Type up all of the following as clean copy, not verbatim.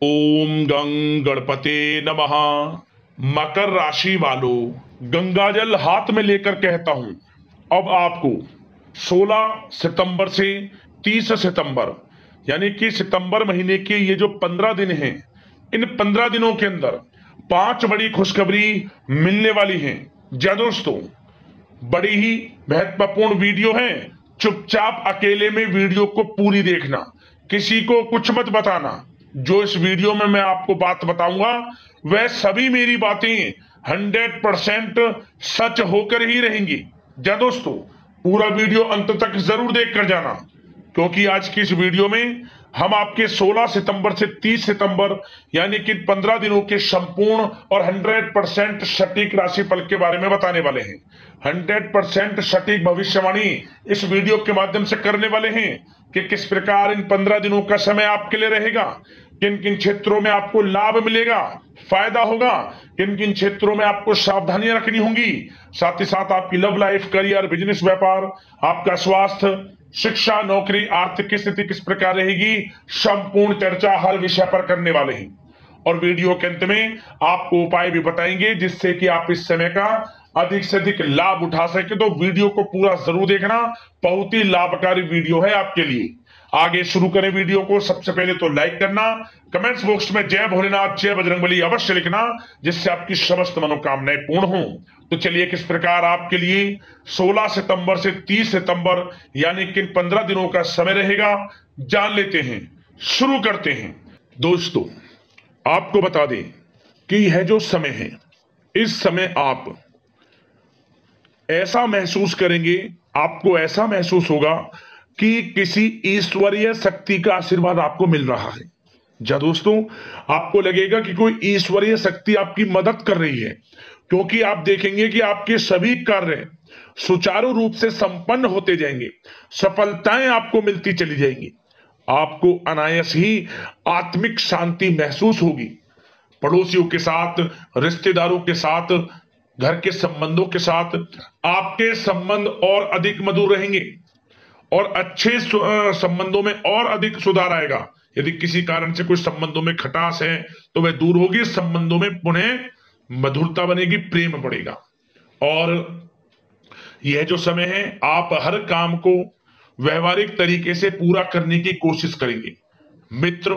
ओम गं गणपते नमः। मकर राशि वालों, गंगाजल हाथ में लेकर कहता हूं, अब आपको 16 सितंबर से 30 सितंबर यानी कि सितंबर महीने के ये जो 15 दिन हैं, इन 15 दिनों के अंदर 5 बड़ी खुशखबरी मिलने वाली हैं। जी दोस्तों, बड़ी ही महत्वपूर्ण वीडियो है। चुपचाप अकेले में वीडियो को पूरी देखना, किसी को कुछ मत बताना। जो इस वीडियो में मैं आपको बात बताऊंगा वह सभी मेरी बातें 100% सच होकर ही रहेंगी। जा दोस्तों, पूरा वीडियो अंत तक जरूर देख कर जाना, क्योंकि आज की इस वीडियो में हम आपके 16 सितंबर से 30 सितंबर यानी कि 15 दिनों के संपूर्ण और 100% सटीक राशिफल के बारे में बताने वाले हैं। 100% सटीक भविष्यवाणी इस वीडियो के माध्यम से करने वाले हैं कि किस प्रकार इन 15 दिनों का समय आपके लिए रहेगा, किन किन क्षेत्रों में आपको लाभ मिलेगा, फायदा होगा, किन किन क्षेत्रों में आपको सावधानियां रखनी होंगी। साथ ही साथ आपकी लव लाइफ, करियर, बिजनेस, व्यापार, आपका स्वास्थ्य, शिक्षा, नौकरी, आर्थिक स्थिति किस प्रकार रहेगी, संपूर्ण चर्चा हर विषय पर करने वाले हैं। और वीडियो के अंत में आपको उपाय भी बताएंगे जिससे कि आप इस समय का अधिक से अधिक लाभ उठा सके। तो वीडियो को पूरा जरूर देखना, बहुत ही लाभकारी वीडियो है आपके लिए। आगे शुरू करें वीडियो को। सबसे पहले तो लाइक करना, कमेंट्स बॉक्स में जय भोलेनाथ, जय बजरंगबली अवश्य लिखना, जिससे आपकी समस्त मनोकामनाएं पूर्ण हो। तो चलिए, किस प्रकार आपके लिए 16 सितंबर से 30 सितंबर यानी कि 15 दिनों का समय रहेगा, जान लेते हैं। शुरू करते हैं। दोस्तों, आपको बता दें कि यह जो समय है, इस समय आप ऐसा महसूस करेंगे, आपको ऐसा महसूस होगा कि किसी ईश्वरीय शक्ति का आशीर्वाद आपको मिल रहा है। जा दोस्तों, आपको लगेगा कि कोई ईश्वरीय शक्ति आपकी मदद कर रही है, क्योंकि आप देखेंगे कि आपके सभी कार्य सुचारू रूप से संपन्न होते जाएंगे, सफलताएं आपको मिलती चली जाएंगी। आपको अनायास ही आत्मिक शांति महसूस होगी। पड़ोसियों के साथ, रिश्तेदारों के साथ, घर के संबंधों के साथ आपके संबंध और अधिक मधुर रहेंगे और अच्छे संबंधों में और अधिक सुधार आएगा। यदि किसी कारण से कोई संबंधों में खटास है तो वह दूर होगी, संबंधों में पुनः मधुरता बनेगी, प्रेम बढ़ेगा। और यह जो समय है, आप हर काम को व्यवहारिक तरीके से पूरा करने की कोशिश करेंगे। मित्र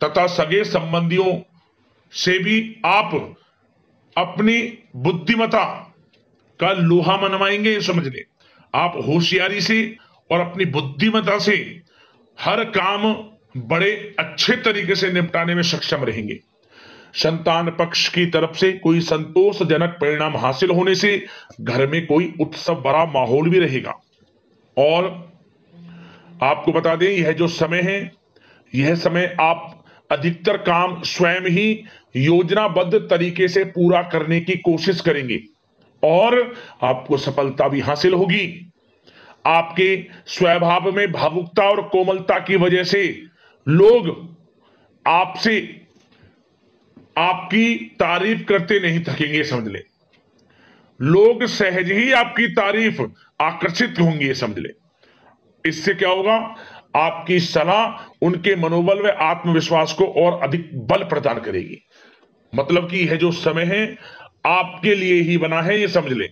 तथा सगे संबंधियों से भी आप अपनी बुद्धिमता का लोहा मनवाएंगे। समझ ले, आप होशियारी से और अपनी बुद्धिमता से हर काम बड़े अच्छे तरीके से निपटाने में सक्षम रहेंगे। संतान पक्ष की तरफ से कोई संतोषजनक परिणाम हासिल होने से घर में कोई उत्सव भरा माहौल भी रहेगा। और आपको बता दें, यह जो समय है, यह समय आप अधिकतर काम स्वयं ही योजनाबद्ध तरीके से पूरा करने की कोशिश करेंगे और आपको सफलता भी हासिल होगी। आपके स्वभाव में भावुकता और कोमलता की वजह से लोग आपसे आपकी तारीफ करते नहीं थकेंगे। समझ ले, लोग सहज ही आपकी तारीफ आकर्षित होंगे। समझ ले, इससे क्या होगा, आपकी सलाह उनके मनोबल व आत्मविश्वास को और अधिक बल प्रदान करेगी। मतलब कि यह जो समय है आपके लिए ही बना है, ये समझ ले।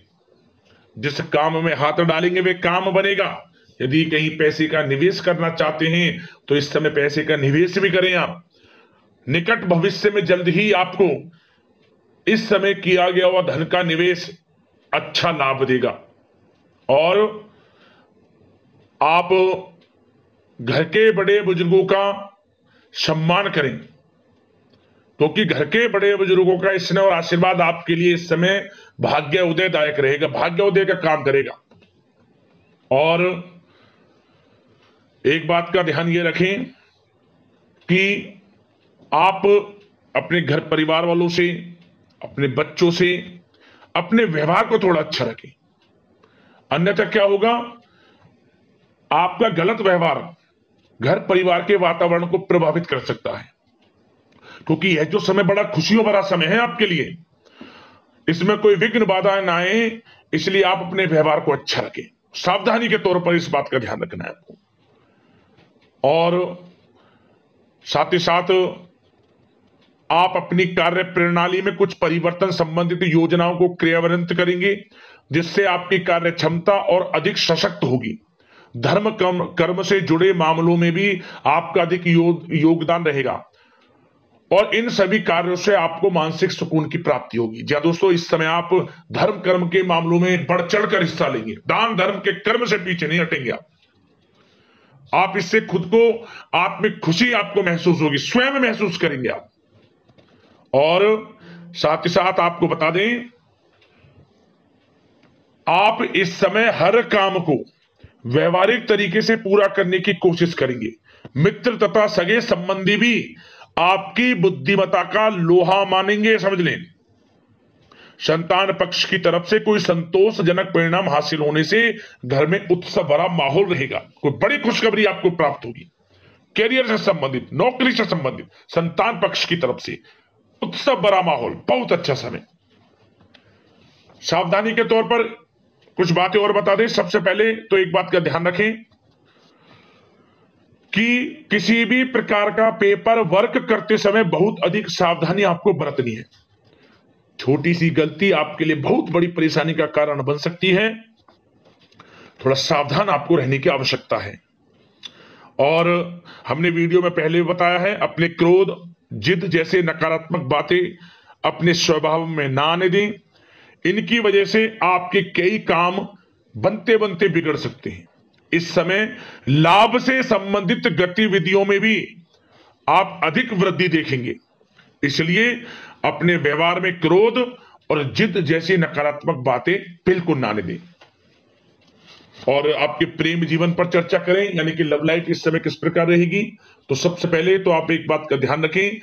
जिस काम में हाथ डालेंगे वे काम बनेगा। यदि कहीं पैसे का निवेश करना चाहते हैं तो इस समय पैसे का निवेश भी करें आप। निकट भविष्य में जल्द ही आपको इस समय किया गया हुआ धन का निवेश अच्छा लाभ देगा। और आप घर के बड़े बुजुर्गों का सम्मान करें, क्योंकि घर के बड़े बुजुर्गों का स्नेह और आशीर्वाद आपके लिए इस समय भाग्य उदयदायक रहेगा, भाग्य उदय का काम करेगा। और एक बात का ध्यान ये रखें कि आप अपने घर परिवार वालों से, अपने बच्चों से अपने व्यवहार को थोड़ा अच्छा रखें। अन्यथा क्या होगा, आपका गलत व्यवहार घर परिवार के वातावरण को प्रभावित कर सकता है। क्योंकि यह जो समय बड़ा खुशियों भरा समय है आपके लिए, इसमें कोई विघ्न बाधाएं ना आए, इसलिए आप अपने व्यवहार को अच्छा रखें। सावधानी के तौर पर इस बात का ध्यान रखना है आपको। और साथ ही साथ आप अपनी कार्य प्रणाली में कुछ परिवर्तन संबंधित योजनाओं को क्रियान्वित करेंगे, जिससे आपकी कार्य क्षमता और अधिक सशक्त होगी। धर्म कर्म से जुड़े मामलों में भी आपका अधिक योगदान रहेगा और इन सभी कार्यों से आपको मानसिक सुकून की प्राप्ति होगी। जी दोस्तों, इस समय आप धर्म कर्म के मामलों में बढ़ चढ़कर हिस्सा लेंगे। दान धर्म के कर्म से पीछे नहीं हटेंगे आप इससे खुद को आत्मिक खुशी आपको महसूस होगी, स्वयं महसूस करेंगे आप। और साथ ही साथ आपको बता दें, आप इस समय हर काम को व्यवहारिक तरीके से पूरा करने की कोशिश करेंगे। मित्र तथा सगे संबंधी भी आपकी बुद्धिमत्ता का लोहा मानेंगे, समझ लें। संतान पक्ष की तरफ से कोई संतोषजनक परिणाम हासिल होने से घर में उत्सव भरा माहौल रहेगा। कोई बड़ी खुशखबरी आपको प्राप्त होगी। कैरियर से संबंधित, नौकरी से संबंधित, संतान पक्ष की तरफ से उत्सव भरा माहौल, बहुत अच्छा समय। सावधानी के तौर पर कुछ बातें और बता दें। सबसे पहले तो एक बात का ध्यान रखें कि किसी भी प्रकार का पेपर वर्क करते समय बहुत अधिक सावधानी आपको बरतनी है। छोटी सी गलती आपके लिए बहुत बड़ी परेशानी का कारण बन सकती है। थोड़ा सावधान आपको रहने की आवश्यकता है। और हमने वीडियो में पहले भी बताया है, अपने क्रोध, जिद जैसे नकारात्मक बातें अपने स्वभाव में ना आने दें। इनकी वजह से आपके कई काम बनते बनते बिगड़ सकते हैं। इस समय लाभ से संबंधित गतिविधियों में भी आप अधिक वृद्धि देखेंगे, इसलिए अपने व्यवहार में क्रोध और जिद जैसी नकारात्मक बातें बिल्कुल ना आने दें। और आपके प्रेम जीवन पर चर्चा करें, यानी कि लव लाइफ इस समय किस प्रकार रहेगी। तो सबसे पहले तो आप एक बात का ध्यान रखें,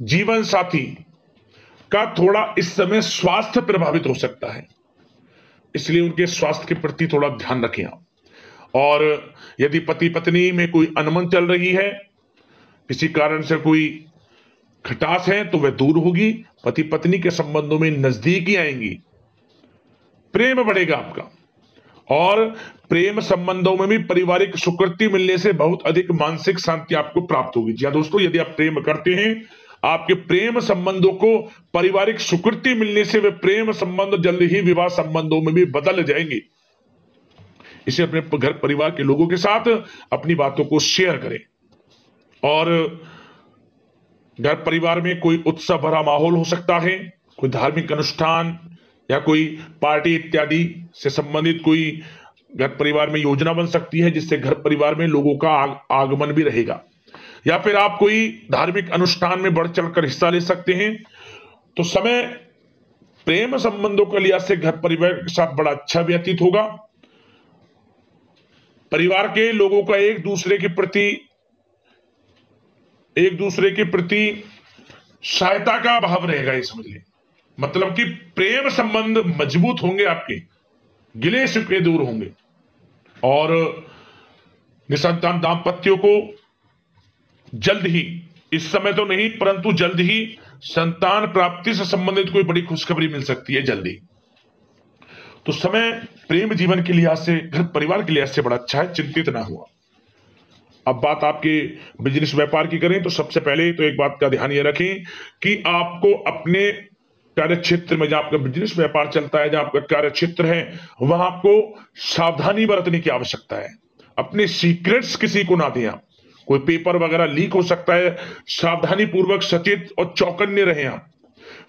जीवन साथी का थोड़ा इस समय स्वास्थ्य प्रभावित हो सकता है, इसलिए उनके स्वास्थ्य के प्रति थोड़ा ध्यान रखें आप। और यदि पति पत्नी में कोई अनबन चल रही है, किसी कारण से कोई खटास है, तो वह दूर होगी। पति पत्नी के संबंधों में नजदीकी आएंगी, प्रेम बढ़ेगा आपका। और प्रेम संबंधों में भी पारिवारिक स्वीकृति मिलने से बहुत अधिक मानसिक शांति आपको प्राप्त होगी। जी दोस्तों, यदि आप प्रेम करते हैं, आपके प्रेम संबंधों को पारिवारिक स्वीकृति मिलने से वे प्रेम संबंध जल्द ही विवाह संबंधों में भी बदल जाएंगे। इसे अपने घर परिवार के लोगों के साथ अपनी बातों को शेयर करें। और घर परिवार में कोई उत्सव भरा माहौल हो सकता है, कोई धार्मिक अनुष्ठान या कोई पार्टी इत्यादि से संबंधित कोई घर परिवार में योजना बन सकती है, जिससे घर परिवार में लोगों का आगमन भी रहेगा। या फिर आप कोई धार्मिक अनुष्ठान में बढ़ चढ़कर हिस्सा ले सकते हैं। तो समय प्रेम संबंधों के लिहाज से घर परिवार के साथ बड़ा अच्छा व्यतीत होगा। परिवार के लोगों का एक दूसरे के प्रति सहायता का भाव रहेगा, ये समझ लें। मतलब कि प्रेम संबंध मजबूत होंगे, आपके गिले शिकवे दूर होंगे। और निसंतान दाम्पत्यों को जल्द ही, इस समय तो नहीं परंतु जल्द ही संतान प्राप्ति से संबंधित कोई बड़ी खुशखबरी मिल सकती है जल्दी। तो समय प्रेम जीवन के लिहाज से, घर परिवार के लिहाज से बड़ा अच्छा है, चिंतित ना हुआ। अब बात आपके बिजनेस व्यापार की करें, तो सबसे पहले तो एक बात का ध्यान ये रखें कि आपको अपने कार्य क्षेत्र में, जहां आपका बिजनेस व्यापार चलता है, जहां आपका कार्य क्षेत्र है, वहां आपको सावधानी बरतने की आवश्यकता है। अपने सीक्रेट्स किसी को ना दें आप। कोई पेपर वगैरह लीक हो सकता है, सावधानी पूर्वक सचेत और चौकन्ने रहें आप।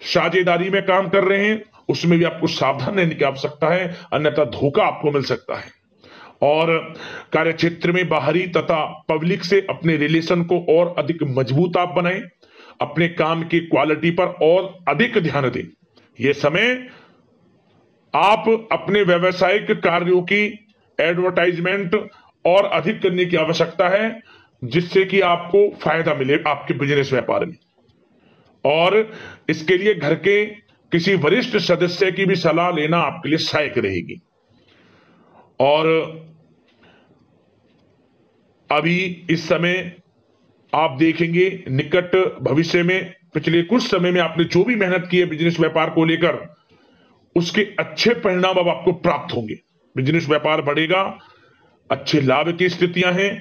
साझेदारी में काम कर रहे हैं, उसमें भी आपको सावधान रहने की आवश्यकता है, अन्यथा धोखा आपको मिल सकता है। और कार्य क्षेत्र में बाहरी तथा पब्लिक से अपने रिलेशन को और अधिक मजबूत आप बनाएं। अपने काम की क्वालिटी पर और अधिक ध्यान दें। यह समय आप अपने व्यावसायिक कार्यों की एडवर्टाइजमेंट और अधिक करने की आवश्यकता है, जिससे कि आपको फायदा मिले आपके बिजनेस व्यापार में। और इसके लिए घर के किसी वरिष्ठ सदस्य की भी सलाह लेना आपके लिए सहायक रहेगी। और अभी इस समय आप देखेंगे, निकट भविष्य में, पिछले कुछ समय में आपने जो भी मेहनत की है बिजनेस व्यापार को लेकर, उसके अच्छे परिणाम अब आपको प्राप्त होंगे। बिजनेस व्यापार बढ़ेगा, अच्छे लाभ की स्थितियां हैं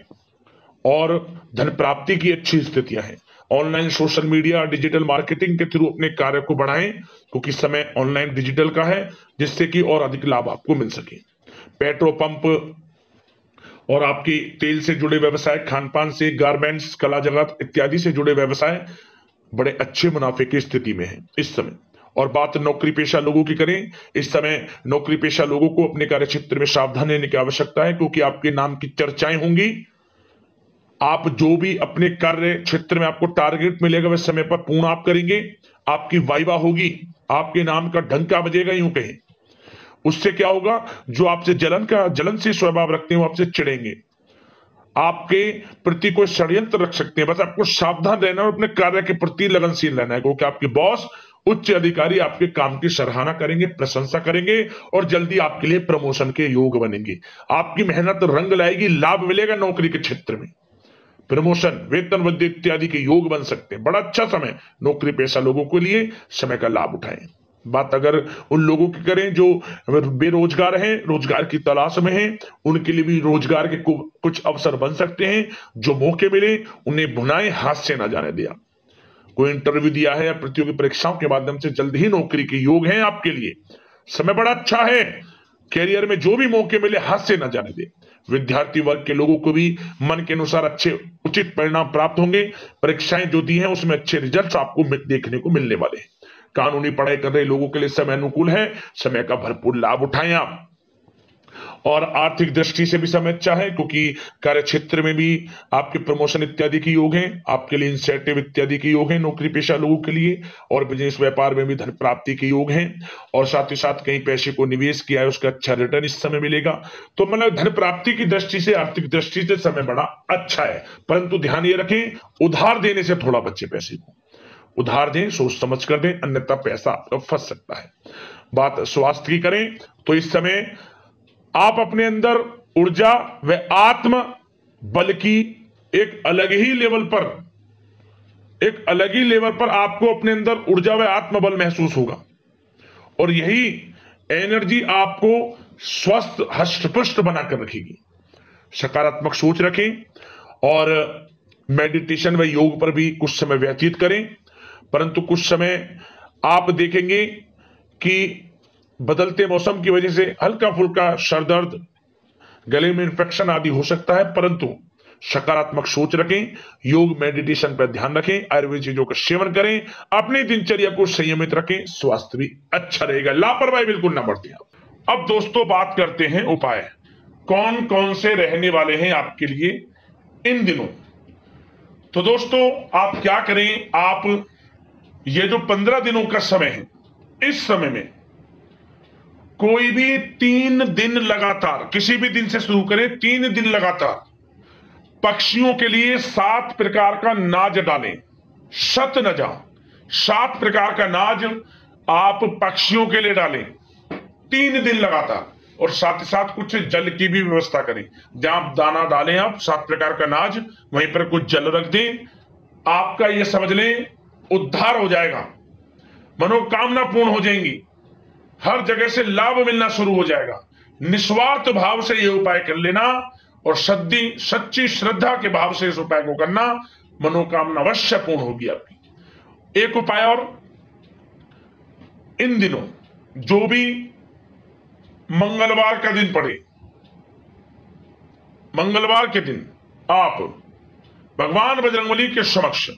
और धन प्राप्ति की अच्छी स्थितियां हैं। Online social media digital marketing के थ्रू अपने कार्य को बढ़ाएं, क्योंकि समय ऑनलाइन डिजिटल का है, जिससे कि और अधिक लाभ आपको मिल सके। पेट्रोल पंप और आपकी तेल से जुड़े व्यवसाय, खान पान से, गारमेंट्स, कला जगत इत्यादि से जुड़े व्यवसाय बड़े अच्छे मुनाफे की स्थिति में है इस समय। और बात नौकरी पेशा लोगों की करें, इस समय नौकरी पेशा लोगों को अपने कार्य क्षेत्र में सावधान रहने की आवश्यकता है, क्योंकि आपके नाम की चर्चाएं होंगी। आप जो भी अपने कार्य क्षेत्र में आपको टारगेट मिलेगा वह समय पर पूर्ण आप करेंगे। आपकी वाइवा होगी, आपके नाम का डंका बजेगा, यूं कहें। उससे क्या होगा, जो आपसे जलन से स्वभाव रखते हैं वो आपसे चिढ़ेंगे, आपके प्रति कोई षड्यंत्र रख सकते हैं। बस आपको सावधान रहना और अपने कार्य के प्रति लगनशील रहना है, क्योंकि आपके बॉस, उच्च अधिकारी आपके काम की सराहना करेंगे, प्रशंसा करेंगे और जल्दी आपके लिए प्रमोशन के योग बनेंगे। आपकी मेहनत रंग लाएगी, लाभ मिलेगा नौकरी के क्षेत्र में, प्रमोशन, वेतन वृद्धि इत्यादि के योग बन सकते हैं। बड़ा अच्छा समय नौकरी पेशा लोगों के लिए, समय का लाभ उठाएं। बात अगर उन लोगों की करें जो बेरोजगार हैं, रोजगार की तलाश में हैं, उनके लिए भी रोजगार के कुछ अवसर बन सकते हैं। जो मौके मिले उन्हें भुनाएं, हाथ से ना जाने दिया। कोई इंटरव्यू दिया है या प्रतियोगी परीक्षाओं के माध्यम से जल्द ही नौकरी के योग हैं आपके लिए। समय बड़ा अच्छा है, कैरियर में जो भी मौके मिले हाथ से ना जाने दे। विद्यार्थी वर्ग के लोगों को भी मन के अनुसार अच्छे उचित परिणाम प्राप्त होंगे। परीक्षाएं जो दी हैं उसमें अच्छे रिजल्ट आपको देखने को मिलने वाले हैं। कानूनी पढ़ाई कर रहे लोगों के लिए समय अनुकूल है, समय का भरपूर लाभ उठाएं आप। और आर्थिक दृष्टि से भी समय अच्छा है, क्योंकि कार्य क्षेत्र में भी आपके प्रमोशन इत्यादि के योग हैं, आपके लिए इंसेंटिव इत्यादि के योग हैं नौकरी पेशा लोगों के लिए। और बिजनेस व्यापार में भी धन प्राप्ति के योग हैं, और साथ ही साथ कहीं पैसे को निवेश किया है उसका अच्छा रिटर्न इस समय मिलेगा। तो मतलब धन प्राप्ति की दृष्टि से, आर्थिक दृष्टि से समय बड़ा अच्छा है। परंतु ध्यान ये रखें, उधार देने से थोड़ा बचे। पैसे को उधार दें, सोच समझ कर दें, अन्यथा पैसा आपका फंस सकता है। बात स्वास्थ्य की करें तो इस समय आप अपने अंदर ऊर्जा व आत्म बल की एक अलग ही लेवल पर आपको अपने अंदर ऊर्जा व आत्म बल महसूस होगा, और यही एनर्जी आपको स्वस्थ हष्ट-पुष्ट बनाकर रखेगी। सकारात्मक सोच रखें और मेडिटेशन व योग पर भी कुछ समय व्यतीत करें। परंतु कुछ समय आप देखेंगे कि बदलते मौसम की वजह से हल्का फुल्का सर दर्द, गले में इंफेक्शन आदि हो सकता है, परंतु सकारात्मक सोच रखें, योग मेडिटेशन पर ध्यान रखें, आयुर्वेद चीजों का सेवन करें, अपनी दिनचर्या को संयमित रखें, स्वास्थ्य भी अच्छा रहेगा। लापरवाही बिल्कुल ना बरतें। अब दोस्तों बात करते हैं उपाय, कौन कौन से रहने वाले हैं आपके लिए इन दिनों। तो दोस्तों आप क्या करें, आप ये जो 15 दिनों का समय है, इस समय में कोई भी 3 दिन लगातार, किसी भी दिन से शुरू करें, 3 दिन लगातार पक्षियों के लिए 7 प्रकार का नाज डालें। सतनजा, 7 प्रकार का नाज आप पक्षियों के लिए डालें 3 दिन लगातार। और साथ ही साथ कुछ जल की भी व्यवस्था करें, जहां आप दाना डालें, आप 7 प्रकार का नाज, वहीं पर कुछ जल रख दें। आपका ये समझ लें उद्धार हो जाएगा, मनोकामना पूर्ण हो जाएंगी, हर जगह से लाभ मिलना शुरू हो जाएगा। निस्वार्थ भाव से यह उपाय कर लेना और सच्ची श्रद्धा के भाव से इस उपाय को करना, मनोकामना अवश्य पूर्ण होगी आपकी। एक उपाय और, इन दिनों जो भी मंगलवार का दिन पड़े, मंगलवार के दिन आप भगवान बजरंगबली के समक्ष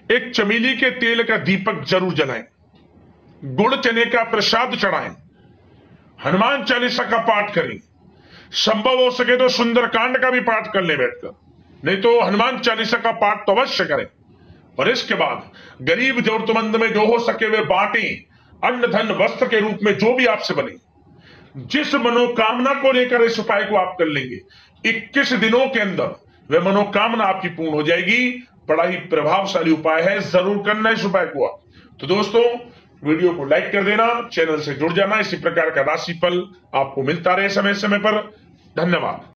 एक चमेली के तेल का दीपक जरूर जलाएं, गुड़ चने का प्रसाद चढ़ाएं, हनुमान चालीसा का पाठ करें, संभव हो सके तो सुंदरकांड का भी पाठ कर ले बैठकर, नहीं तो हनुमान चालीसा का पाठ तो अवश्य करें। और इसके बाद गरीब जरूरतमंद में जो हो सके वे बांटें, अन्न धन वस्त्र के रूप में जो भी आपसे बने। जिस मनोकामना को लेकर इस उपाय को आप कर लेंगे, 21 दिनों के अंदर वह मनोकामना आपकी पूर्ण हो जाएगी। बड़ा ही प्रभावशाली उपाय है, जरूर करना इस उपाय को आप। तो दोस्तों वीडियो को लाइक कर देना, चैनल से जुड़ जाना, इसी प्रकार का राशिफल आपको मिलता रहे समय समय पर। धन्यवाद।